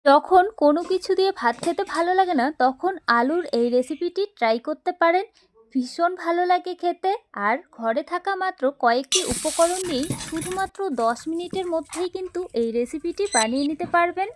যখন কোনো কিছু দিয়ে ভাত খেতে ভালো লাগে না তখন আলুর এই রেসিপিটি ট্রাই করতে পারেন। ভীষণ ভালো লাগে খেতে। আর ঘরে থাকা মাত্র কয়েকটি উপকরণ দিয়েই শুধুমাত্র 10 মিনিটের মধ্যেই কিন্তু এই রেসিপিটি বানিয়ে নিতে পারবেন।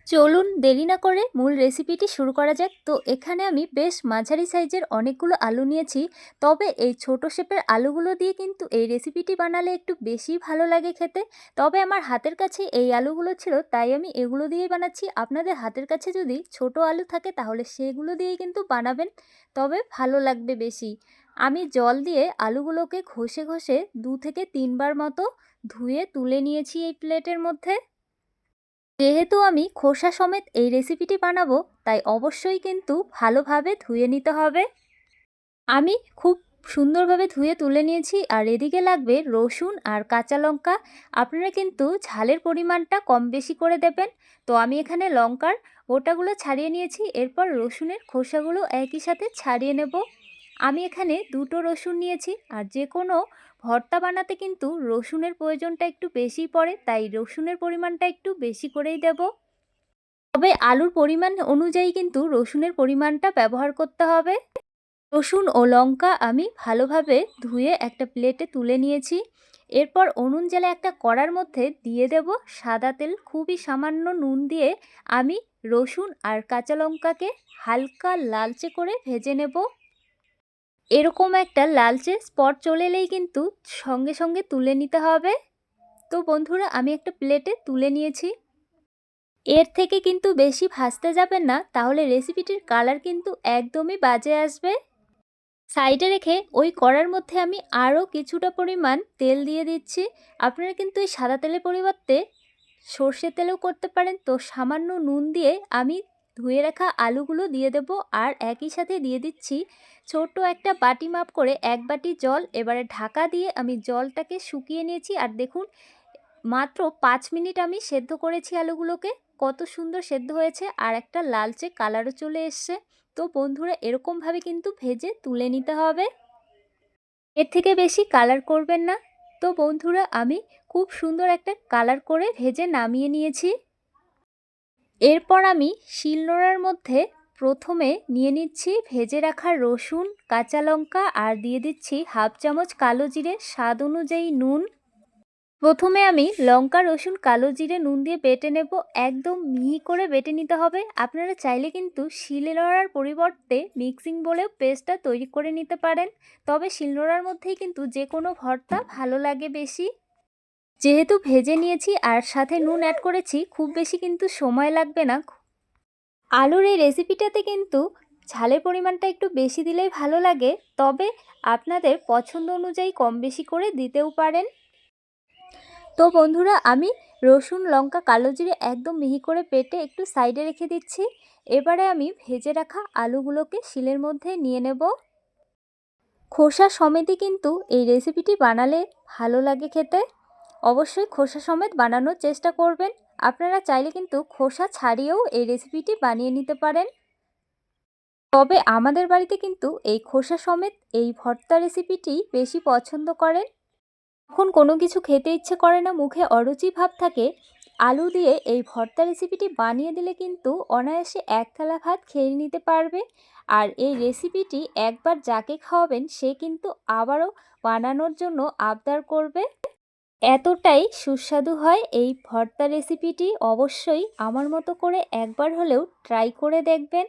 চলুন দেরি না করে মূল রেসিপিটি শুরু করা যাক। তো এখানে আমি বেশ মাঝারি সাইজের অনেকগুলো আলু নিয়েছি। তবে এই ছোট শেপের আলুগুলো দিয়ে কিন্তু এই রেসিপিটি বানালে একটু বেশি ভালো লাগে খেতে। তবে আমার হাতের কাছে এই আলুগুলো ছিল, তাই আমি এগুলো দিয়েই বানাচ্ছি। আপনাদের হাতের কাছে যদি ছোট আলু থাকে তাহলে সেগুলো দিয়েই কিন্তু বানাবেন, তবে ভালো লাগবে বেশি। আমি জল দিয়ে আলুগুলোকে ঘষে ঘষে 2 থেকে 3 বার মতো ধুয়ে তুলে নিয়েছি এই প্লেটের মধ্যে। যেহেতু আমি খোসা সমেত এই রেসিপিটি বানাবো, তাই অবশ্যই কিন্তু ভালোভাবে ধুয়ে নিতে হবে। আমি খুব সুন্দরভাবে ধুয়ে তুলে নিয়েছি। আর এদিকে লাগবে রসুন আর কাঁচা লঙ্কা। আপনারা কিন্তু ঝালের পরিমাণটা কম বেশি করে দেবেন। তো আমি এখানে লঙ্কার বোটাগুলো ছাড়িয়ে নিয়েছি, এরপর রসুনের খোসাগুলো একই সাথে ছাড়িয়ে নেব। আমি এখানে 2টো রসুন নিয়েছি। আর যে কোনো ভর্তা বানাতে কিন্তু রসুনের প্রয়োজনটা একটু বেশিই পড়ে, তাই রসুনের পরিমাণটা একটু বেশি করেই দেব। তবে আলুর পরিমাণ অনুযায়ী কিন্তু রসুনের পরিমাণটা ব্যবহার করতে হবে। রসুন ও লঙ্কা আমি ভালোভাবে ধুয়ে একটা প্লেটে তুলে নিয়েছি। এরপর উনুন জ্বালে একটা কড়ার মধ্যে দিয়ে দেব সাদা তেল। খুবই সামান্য নুন দিয়ে আমি রসুন আর কাঁচা লঙ্কাকে হালকা লালচে করে ভেজে নেব। এরকম একটা লালচে স্পট চলে এলেই কিন্তু সঙ্গে সঙ্গে তুলে নিতে হবে। তো বন্ধুরা, আমি একটা প্লেটে তুলে নিয়েছি। এর থেকে কিন্তু বেশি ভাজতে যাবেন না, তাহলে রেসিপিটির কালার কিন্তু একদমই বাজে আসবে। সাইডে রেখে ওই কড়ার মধ্যে আমি আরও কিছুটা পরিমাণ তেল দিয়ে দিচ্ছি। আপনারা কিন্তু এই সাদা তেলের পরিবর্তে সর্ষের তেলেও করতে পারেন। তো সামান্য নুন দিয়ে আমি ধুয়ে রাখা আলুগুলো দিয়ে দেব। আর একই সাথে দিয়ে দিচ্ছি ছোট একটা বাটি মাপ করে 1 বাটি জল। এবারে ঢাকা দিয়ে আমি জলটাকে শুকিয়ে নিয়েছি। আর দেখুন, মাত্র 5 মিনিট আমি সেদ্ধ করেছি আলুগুলোকে। কত সুন্দর সেদ্ধ হয়েছে আর একটা লালচে কালারও চলে এসছে। তো বন্ধুরা, এরকমভাবে কিন্তু ভেজে তুলে নিতে হবে। এর থেকে বেশি কালার করবেন না। তো বন্ধুরা, আমি খুব সুন্দর একটা কালার করে ভেজে নামিয়ে নিয়েছি। এরপর আমি শিলনোড়ার মধ্যে প্রথমে নিয়ে নিচ্ছি ভেজে রাখা রসুন, কাঁচা লঙ্কা আর দিয়ে দিচ্ছি হাফ চামচ কালো জিরে, স্বাদ অনুযায়ী নুন। প্রথমে আমি লঙ্কা, রসুন, কালো জিরে, নুন দিয়ে বেটে নেব। একদম মিহি করে বেটে নিতে হবে। আপনারা চাইলে কিন্তু শিলনোড়ার পরিবর্তে মিক্সিং বলেও পেস্টটা তৈরি করে নিতে পারেন। তবে শিলনোড়ার মধ্যেই কিন্তু যে কোনো ভর্তা ভালো লাগে বেশি। যেহেতু ভেজে নিয়েছি আর সাথে নুন অ্যাড করেছি, খুব বেশি কিন্তু সময় লাগবে না। আলুর এই রেসিপিটাতে কিন্তু ঝালের পরিমাণটা একটু বেশি দিলেই ভালো লাগে, তবে আপনাদের পছন্দ অনুযায়ী কম বেশি করে দিতেও পারেন। তো বন্ধুরা, আমি রসুন, লঙ্কা, কালো জিরে একদম মিহি করে বেটে একটু সাইডে রেখে দিচ্ছি। এবারে আমি ভেজে রাখা আলুগুলোকে শিলের মধ্যে নিয়ে নেব। খোসা সমেতই কিন্তু এই রেসিপিটি বানালে ভালো লাগে খেতে। অবশ্যই খোসা সমেত বানানোর চেষ্টা করবেন। আপনারা চাইলে কিন্তু খোসা ছাড়িয়েও এই রেসিপিটি বানিয়ে নিতে পারেন। তবে আমাদের বাড়িতে কিন্তু এই খোসা সমেত এই ভর্তা রেসিপিটি বেশি পছন্দ করেন। যখন কোনো কিছু খেতে ইচ্ছে করে না, মুখে অরুচি ভাব থাকে, আলু দিয়ে এই ভর্তা রেসিপিটি বানিয়ে দিলে কিন্তু অনায়াসে 1 থালা ভাত খেয়ে নিতে পারবে। আর এই রেসিপিটি একবার যাকে খাওয়াবেন সে কিন্তু আবারও বানানোর জন্য আবদার করবে। এতটাই সুস্বাদু হয় এই ভর্তা রেসিপিটি। অবশ্যই আমার মতো করে একবার হলেও ট্রাই করে দেখবেন।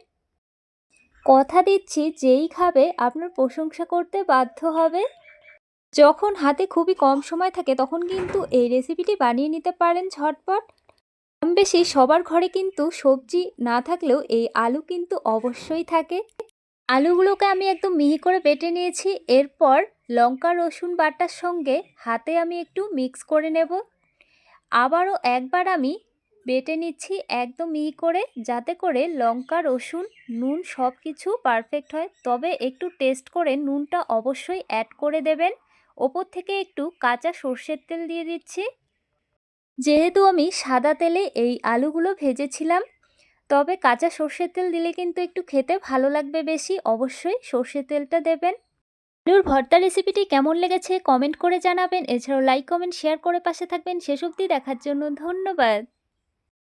কথা দিচ্ছি, যেই খাবে আপনার প্রশংসা করতে বাধ্য হবে। যখন হাতে খুবই কম সময় থাকে তখন কিন্তু এই রেসিপিটি বানিয়ে নিতে পারেন ঝটপট। কম বেশি সবার ঘরে কিন্তু সবজি না থাকলেও এই আলু কিন্তু অবশ্যই থাকে। আলুগুলোকে আমি একদম মিহি করে বেটে নিয়েছি। এরপর লঙ্কা, রসুন বাটার সঙ্গে হাতে আমি একটু মিক্স করে নেব। আবারও একবার আমি বেটে নিচ্ছি একদম মিহি করে, যাতে করে লঙ্কা, রসুন, নুন সব কিছু পারফেক্ট হয়। তবে একটু টেস্ট করে নুনটা অবশ্যই অ্যাড করে দেবেন। ওপর থেকে একটু কাঁচা সর্ষের তেল দিয়ে দিচ্ছি। যেহেতু আমি সাদা তেলে এই আলুগুলো ভেজেছিলাম, তবে কাঁচা সর্ষের তেল দিলে কিন্তু একটু খেতে ভালো লাগবে বেশি। অবশ্যই সর্ষের তেলটা দেবেন। আলুর ভর্তা রেসিপিটি কেমন লেগেছে কমেন্ট করে জানাবেন। এছাড়াও লাইক, কমেন্ট, শেয়ার করে পাশে থাকবেন। শেষ অবধি দেখার জন্য ধন্যবাদ।